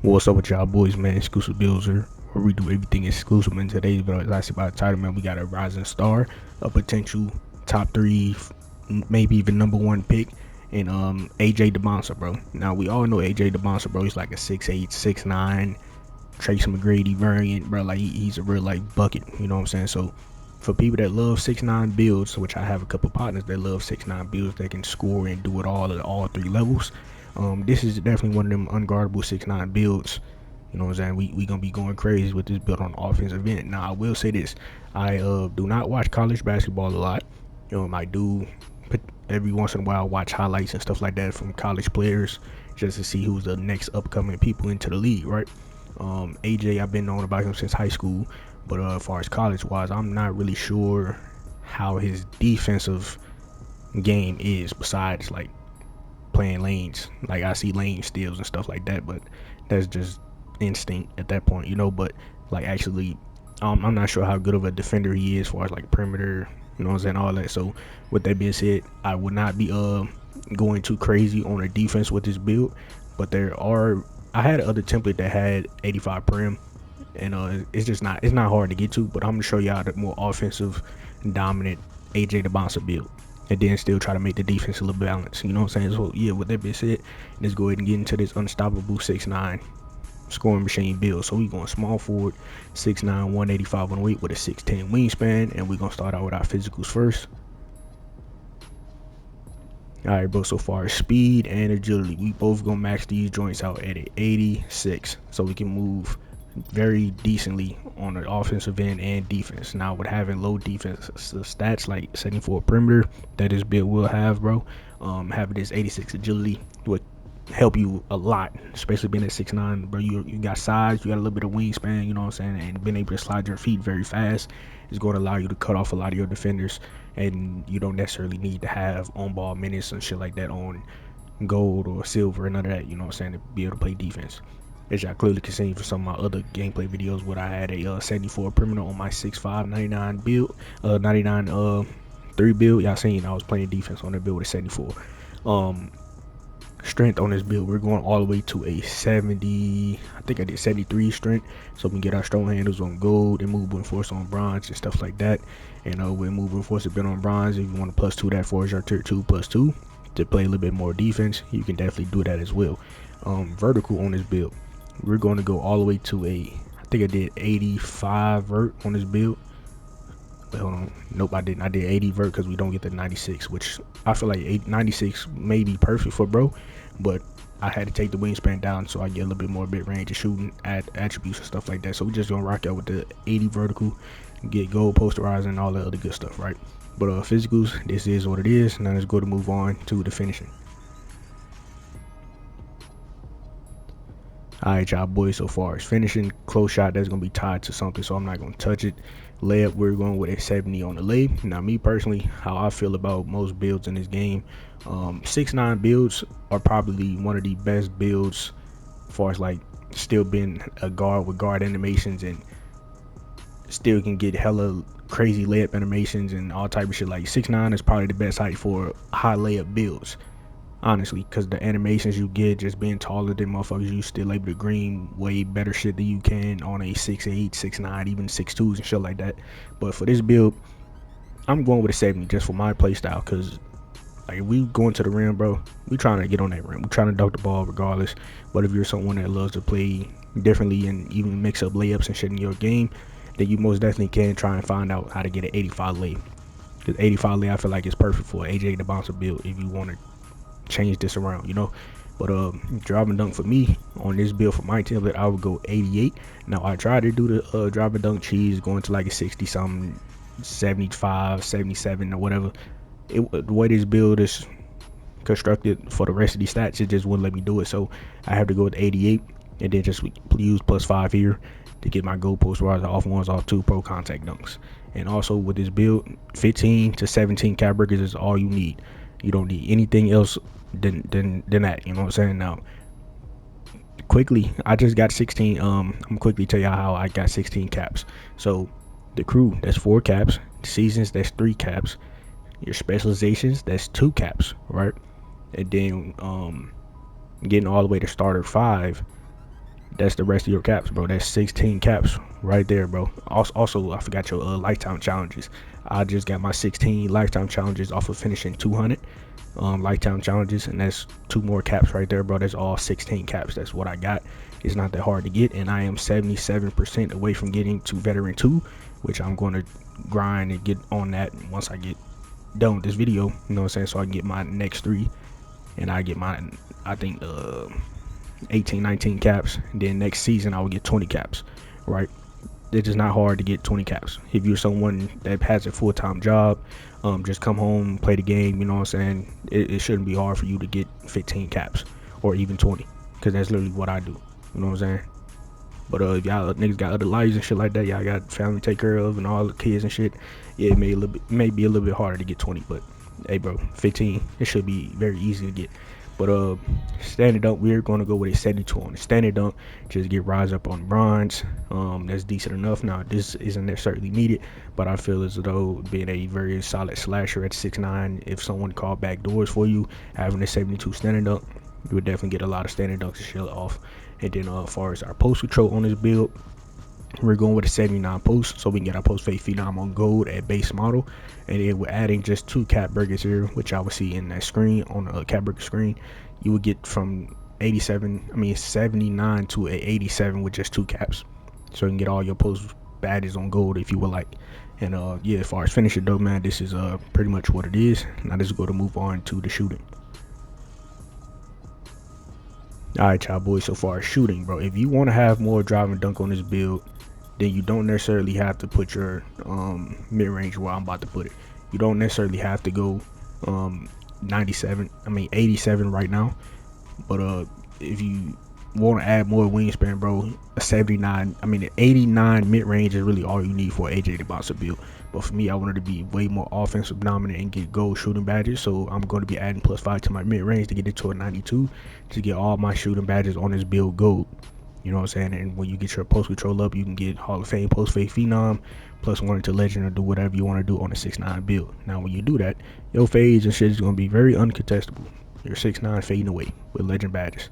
What's up with y'all boys, man? Exclusivebuildz here, where we do everything exclusive. In today's video, as I see by the title, man, we got a rising star, a potential top 3, maybe even #1 pick, and AJ Dybantsa, bro. Now we all know AJ Dybantsa, bro. He's like a 6'8", 6'9", Tracy McGrady variant, bro. Like he's a real like bucket. You know what I'm saying? So for people that love 6'9" builds, which I have a couple partners that love 6'9" builds that can score and do it all at all 3 levels. This is definitely one of them unguardable 6'9" builds. You know what I'm saying? We gonna be going crazy with this build on the offensive end. Now I will say this: I do not watch college basketball a lot. I do every once in a while watch highlights and stuff like that from college players just to see who's the next upcoming people into the league, right? AJ, I've been knowing about him since high school, but as far as college wise, I'm not really sure how his defensive game is besides like playing lanes. Like I see lane steals and stuff like that, but that's just instinct at that point, but like actually I'm not sure how good of a defender he is as far as like perimeter, you know what I'm saying, all that. So with that being said, I would not be going too crazy on a defense with this build, but I had another template that had 85 prim, and it's not hard to get to, but I'm gonna show y'all the more offensive dominant AJ Dybantsa build, and then still try to make the defense a little balanced. You know what I'm saying? So yeah, with that being said, let's go ahead and get into this unstoppable 6'9" scoring machine build. So we going small forward, 6'9", 185 on the weight with a 6'10" wingspan, and we're gonna start out with our physicals first. All right, bro. So far as speed and agility, we both gonna max these joints out at an 86, so we can move very decently on the offensive end and defense. Now with having low defense stats like 74 perimeter that this build will have, bro, having this 86 agility would help you a lot, especially being at 6'9", bro. You got size, you got a little bit of wingspan, you know what I'm saying, and being able to slide your feet very fast is going to allow you to cut off a lot of your defenders, and you don't necessarily need to have on-ball minutes and shit like that on gold or silver and none of that, you know what I'm saying, to be able to play defense. As y'all clearly can see for some of my other gameplay videos, what I had a 74 perimeter on my 6'5", 99 build, 99 3 build. Y'all seen I was playing defense on that build with a 74. Strength on this build, we're going all the way to a 70. I think I did 73 strength, so we can get our strong handles on gold and movement force on bronze and stuff like that. And with movement force a bit on bronze, if you want to +2 that for your tier 2 +2 to play a little bit more defense, you can definitely do that as well. Vertical on this build, we're going to go all the way to I think I did 85 vert on this build. Wait, hold on. Nope, I didn't. I did 80 vert because we don't get the 96, which I feel like 96 may be perfect for bro, but I had to take the wingspan down so I get a little bit more bit range of shooting attributes and stuff like that. So we're just gonna rock out with the 80 vertical, get gold posterizing and all that other good stuff, right? But physicals, this is what it is. Now let's go to move on to the finishing. Alright, y'all boys, so far as finishing, close shot, that's gonna be tied to something, so I'm not gonna touch it. Layup, we're going with a 70 on the lay. Now me personally, how I feel about most builds in this game, 6'9" builds are probably one of the best builds as far as like still being a guard with guard animations and still can get hella crazy layup animations and all type of shit. Like 6'9" is probably the best height for high layup builds, honestly, because the animations you get just being taller than motherfuckers, you still able to green way better shit than you can on a 6'8", 6'9", even 6'2s and shit like that. But for this build, I'm going with a 70 just for my play style, because like if we going to the rim, bro, we trying to get on that rim, we trying to dunk the ball regardless. But if you're someone that loves to play differently and even mix up layups and shit in your game, then you most definitely can try and find out how to get an 85 lay, because 85 lay I feel like is perfect for AJ Dybantsa build if you want to change this around, but driving dunk for me on this build for my template, I would go 88. Now I tried to do the driving dunk cheese, going to like a 60 something, 75, 77 or whatever. The way this build is constructed for the rest of these stats, it just wouldn't let me do it, so I have to go with 88 and then just use +5 here to get my goal post rise off ones, off 2 pro contact dunks. And also with this build, 15 to 17 cap breakers is all you need. You don't need anything else than that, you know what I'm saying? Now quickly, I just got 16. I'm gonna quickly tell y'all how I got 16 caps. So the crew, that's 4 caps. Seasons, that's 3 caps. Your specializations, that's 2 caps, right? And then getting all the way to starter 5, That's the rest of your caps, bro. That's 16 caps right there, bro. Also, I forgot your lifetime challenges. I just got my 16 lifetime challenges off of finishing 200 lifetime challenges, and that's 2 more caps right there, bro. That's all 16 caps. That's what I got. It's not that hard to get, and I am 77% away from getting to veteran 2, which I'm going to grind and get on that once I get done with this video, you know what I'm saying, so I can get my next 3, and I get my, I think 18, 19 caps, and then next season I will get 20 caps, right? It's just not hard to get 20 caps. If you're someone that has a full-time job, just come home, play the game, you know what I'm saying, it shouldn't be hard for you to get 15 caps or even 20, because that's literally what I do, you know what I'm saying. But if y'all niggas got other lives and shit like that, y'all got family to take care of and all the kids and shit, yeah, it may be a little bit harder to get 20, but hey bro, 15, it should be very easy to get. But standard dunk, we're going to go with a 72 on the standard dunk. Just get rise up on bronze. That's decent enough. Now this isn't necessarily needed, but I feel as though being a very solid slasher at 6'9", if someone called back doors for you, having a 72 standard dunk, you would definitely get a lot of standard dunks to show off. And then as far as our post control on this build, we're going with a 79 post, so we can get our post fade phenom on gold at base model. And then we're adding just 2 cap burgers here, which I will see in that screen on the cap burger screen. You would get from 79 to a 87 with just 2 caps, so you can get all your post badges on gold if you would like. And yeah, as far as finishing though, man, this is pretty much what it is. Now let's go to move on to the shooting. Alright, y'all boys, so far as shooting, bro, if you want to have more drive and dunk on this build, then you don't necessarily have to put your mid-range where I'm about to put it. You don't necessarily have to go 87 right now. But if you want to add more wingspan, bro, an 89 mid-range is really all you need for AJ Dybantsa build. But for me, I wanted to be way more offensive dominant and get gold shooting badges, so I'm going to be adding +5 to my mid-range to get it to a 92 to get all my shooting badges on this build gold. You know what I'm saying? And when you get your post control up, you can get Hall of Fame post fade phenom +1 to legend, or do whatever you want to do on a 6'9 build. Now when you do that, your fades and shit is going to be very uncontestable. Your 6'9 fading away with legend badges,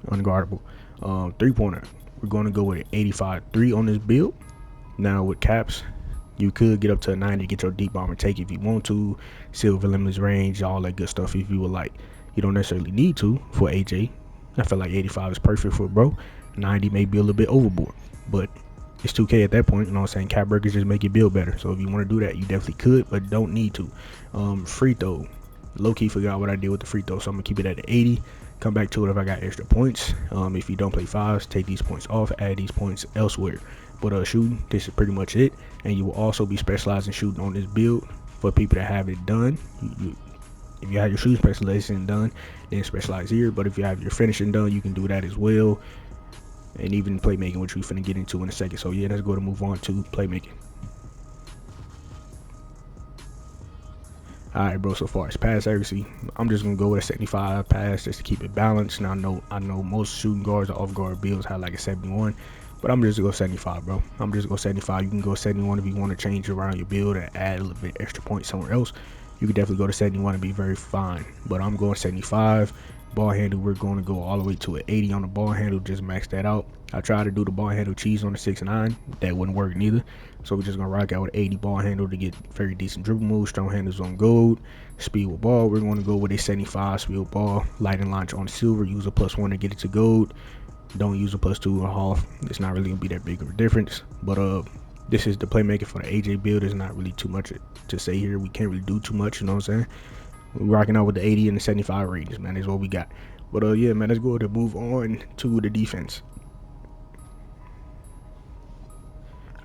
unguardable. 3-pointer, we're going to go with an 85-3 on this build. Now with caps, you could get up to a 90 to get your deep bomber take if you want to, silver limitless range, all that good stuff if you would like. You don't necessarily need to for AJ. I feel like 85 is perfect for bro. 90 may be a little bit overboard, but it's 2K at that point, you know what I'm saying. Cap burgers just make your build better, so if you want to do that, you definitely could, but don't need to. Free throw, low-key forgot what I did with the free throw, so I'm gonna keep it at 80. Come back to it if I got extra points. If you don't play fives, take these points off, add these points elsewhere. But shooting, this is pretty much it. And you will also be specialized in shooting on this build for people that have it done. If you have your shooting specialization done, then specialize here. But if you have your finishing done, you can do that as well. And even playmaking, which we're finna get into in a second. So yeah, let's go to move on to playmaking. Alright, bro, so far as pass accuracy, I'm just gonna go with a 75 pass just to keep it balanced. Now I know most shooting guards or off guard builds have like a 71, but I'm just gonna go 75, bro. I'm just gonna go 75. You can go 71 if you want to change around your build and add a little bit extra points somewhere else. You can definitely go to 71 and be very fine, but I'm going 75. Ball handle, we're going to go all the way to an 80 on the ball handle, just max that out. I tried to do the ball handle cheese on the 6'9", that wouldn't work neither, so we're just gonna rock out with 80 ball handle to get very decent dribble moves. Strong handles on gold. Speed with ball, we're going to go with a 75 speed with ball. Light and launch on silver, use a +1 to get it to gold. Don't use a +2 or half. It's not really gonna be that big of a difference, but this is the playmaking for the AJ build. There's not really too much to say here. We can't really do too much, you know what I'm saying. We're rocking out with the 80 and the 75 ranges, man. That's what we got. But yeah, man, let's go to move on to the defense.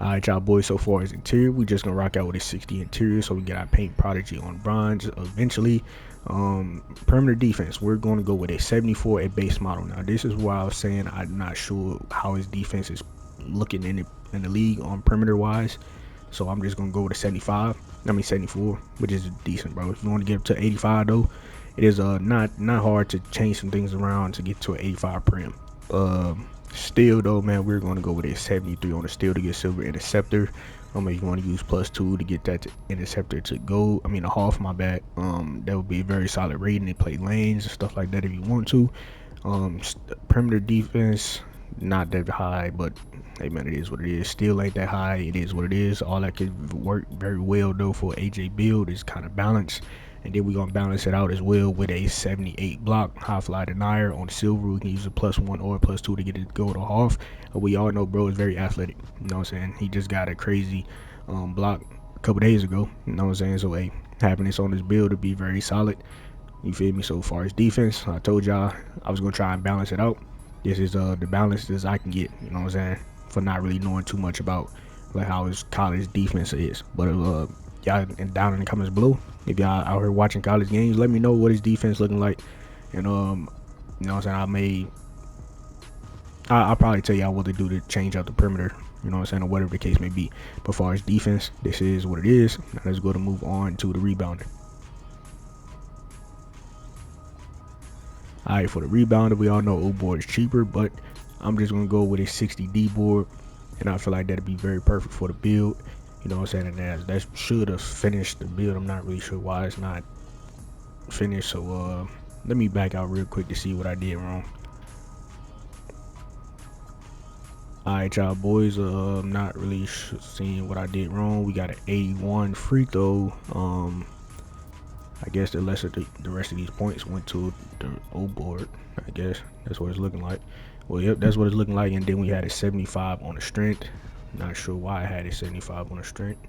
Alright, y'all boys, so far as interior, we just gonna rock out with a 60 interior, so we get our paint prodigy on bronze eventually. Perimeter defense, we're going to go with a 74 at base model. Now this is why I was saying I'm not sure how his defense is looking in the league on perimeter wise, so I'm just gonna go with a 74, which is decent, bro. If you want to get up to 85 though, it is not hard to change some things around to get to an 85 prim. Steel though, man, we're going to go with a 73 on the steel to get silver interceptor. If you want to use +2 to get that interceptor to gold, a half, my bad, that would be a very solid rating to play lanes and stuff like that if you want to. Perimeter defense, not that high, but hey man, it is what it is. Still ain't that high. It is what it is. All that could work very well though for AJ build is kind of balanced. And then we're gonna balance it out as well with a 78 block high fly denier on silver. We can use a +1 or +2 to get it to go to half. We all know bro is very athletic. You know what I'm saying? He just got a crazy block a couple days ago. You know what I'm saying? So hey, having this on this build to be very solid. You feel me? So far as defense, I told y'all I was gonna try and balance it out. This is the balance as I can get. You know what I'm saying? For not really knowing too much about like how his college defense is. But y'all down in the comments below, if y'all out here watching college games, let me know what his defense looking like. And you know what I'm saying? I'll probably tell y'all what to do to change out the perimeter. You know what I'm saying, or whatever the case may be. But as far as defense, this is what it is. Now let's go to move on to the rebounder. Alright, for the rebounder, we all know O board is cheaper, but I'm just gonna go with a 60D board, and I feel like that'd be very perfect for the build. You know what I'm saying? And that should have finished the build. I'm not really sure why it's not finished. So let me back out real quick to see what I did wrong. Alright, y'all boys, I'm not really seeing what I did wrong. We got an 81 free throw. I guess the rest of these points went to the O board. I guess that's what it's looking like. Well, yep, that's what it's looking like. And then we had a 75 on the strength. Not sure why I had a 75 on the strength.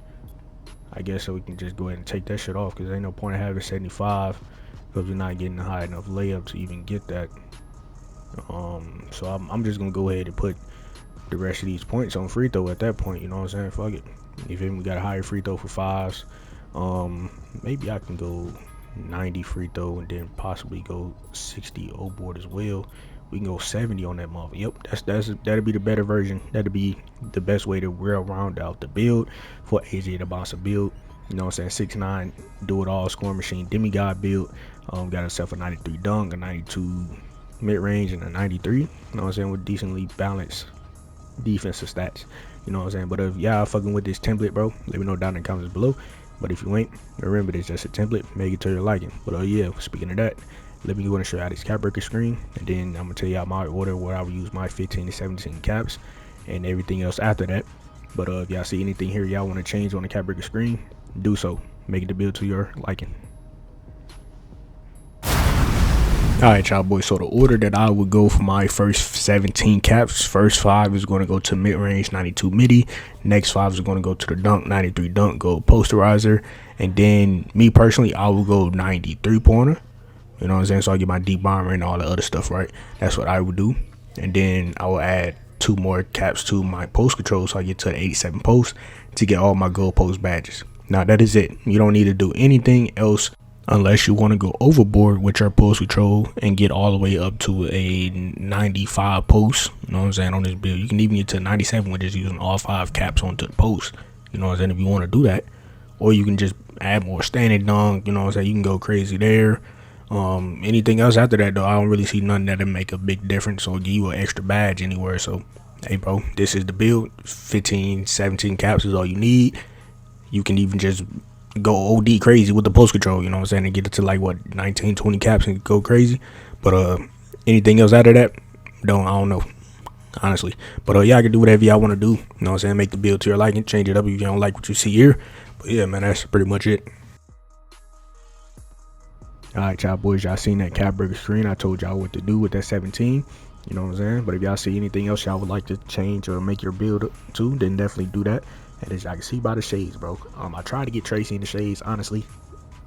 I guess so we can just go ahead and take that shit off, because there ain't no point in having a 75 because we're not getting a high enough layup to even get that. So I'm just gonna go ahead and put the rest of these points on free throw at that point. You know what I'm saying? Fuck it. If we got a higher free throw for fives. Maybe I can go 90 free throw and then possibly go 60 O board as well. We can go 70 on that mother. Yep, that'd be the better version. That'd be the best way to round out the build for AJ Dybantsa build. You know what I'm saying? 6'9", do it all scoring machine demigod build. Got himself a 93 dunk, a 92 mid range, and a 93. You know what I'm saying? With decently balanced defensive stats. You know what I'm saying? But if y'all fucking with this template, bro, let me know down in the comments below. But if you ain't, remember this just a template, make it to your liking. But yeah, speaking of that, let me go and show y'all this cap breaker screen, and then I'm gonna tell y'all my order where I will use my 15 to 17 caps and everything else after that. But if y'all see anything here y'all want to change on the cap breaker screen, do so. Make it the build to your liking. Alright, y'all boys, so the order that I would go for my first 17 caps, first 5 is going to go to mid-range 92 midi, next 5 is going to go to the dunk 93 dunk, go posterizer, and then me personally, I will go 93 pointer. You know what I'm saying? So I get my deep bomber and all the other stuff, right? That's what I would do. And then I will add 2 more caps to my post control, so I get to the 87 post to get all my gold post badges. Now that is it. You don't need to do anything else unless you want to go overboard with your post control and get all the way up to a 95 post. You know what I'm saying? On this build, you can even get to 97 with just using all 5 caps onto the post. You know what I'm saying? If you want to do that, or you can just add more standing dunk. You know what I'm saying? You can go crazy there. Anything else after that though, I don't really see nothing that'll make a big difference or give you an extra badge anywhere. So hey bro, this is the build. 15 17 caps is all you need. You can even just go OD crazy with the post control, you know what I'm saying, and get it to like what 19 20 caps and go crazy. But anything else after that, I don't know honestly. But y'all can do whatever y'all want to do, you know what I'm saying, make the build to your liking, change it up if you don't like what you see here. But yeah man, that's pretty much it. Alright y'all boys, y'all seen that cap breaker screen. I told y'all what to do with that 17, you know what I'm saying. But if y'all see anything else y'all would like to change or make your build to, then definitely do that. And as y'all can see by the shades, bro, I tried to get Tracy in the shades, honestly,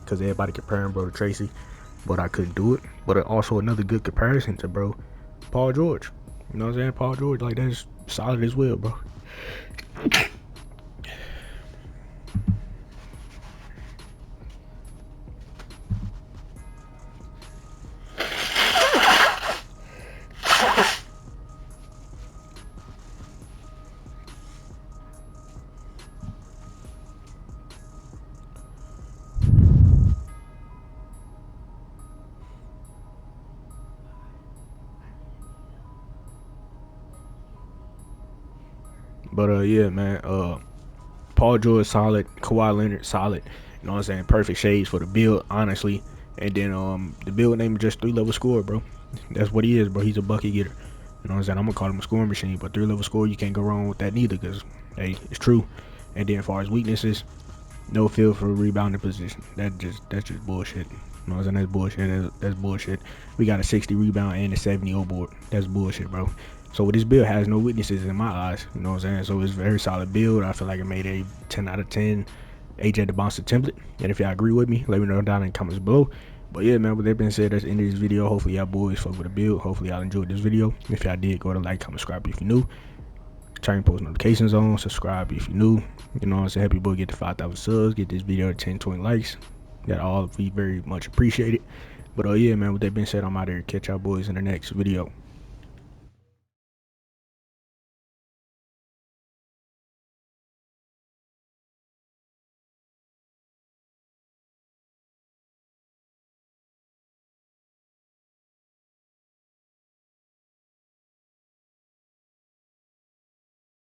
because everybody comparing bro to Tracy, but I couldn't do it. But also another good comparison to bro, Paul George. You know what I'm saying? Paul George, like, that's solid as well, bro. But yeah, man, Paul George solid, Kawhi Leonard solid. You know what I'm saying? Perfect shades for the build, honestly. And then the build name is just 3-level scorer, bro. That's what he is, bro. He's a bucket getter. You know what I'm saying? I'm gonna call him a scoring machine, but 3-level score, you can't go wrong with that neither, because hey, it's true. And then as far as weaknesses, no feel for rebounding position. That's just bullshit. You know what I'm saying? That's bullshit. That's bullshit. We got a 60 rebound and a 70 O board. That's bullshit, bro. So this build has no weaknesses in my eyes. You know what I'm saying? So it's a very solid build. I feel like it made a 10 out of 10 AJ Dybantsa template. And if y'all agree with me, let me know down in the comments below. But yeah, man, with that being said, that's the end of this video. Hopefully y'all boys fuck with the build. Hopefully y'all enjoyed this video. If y'all did, go to like, comment, subscribe if you're new. Turn post notifications on, subscribe if you're new. You know what I'm saying? Help your boy get to 5,000 subs, get this video to 10, 20 likes. That all be very much appreciated. But yeah, man, with that being said, I'm out here. Catch y'all boys in the next video.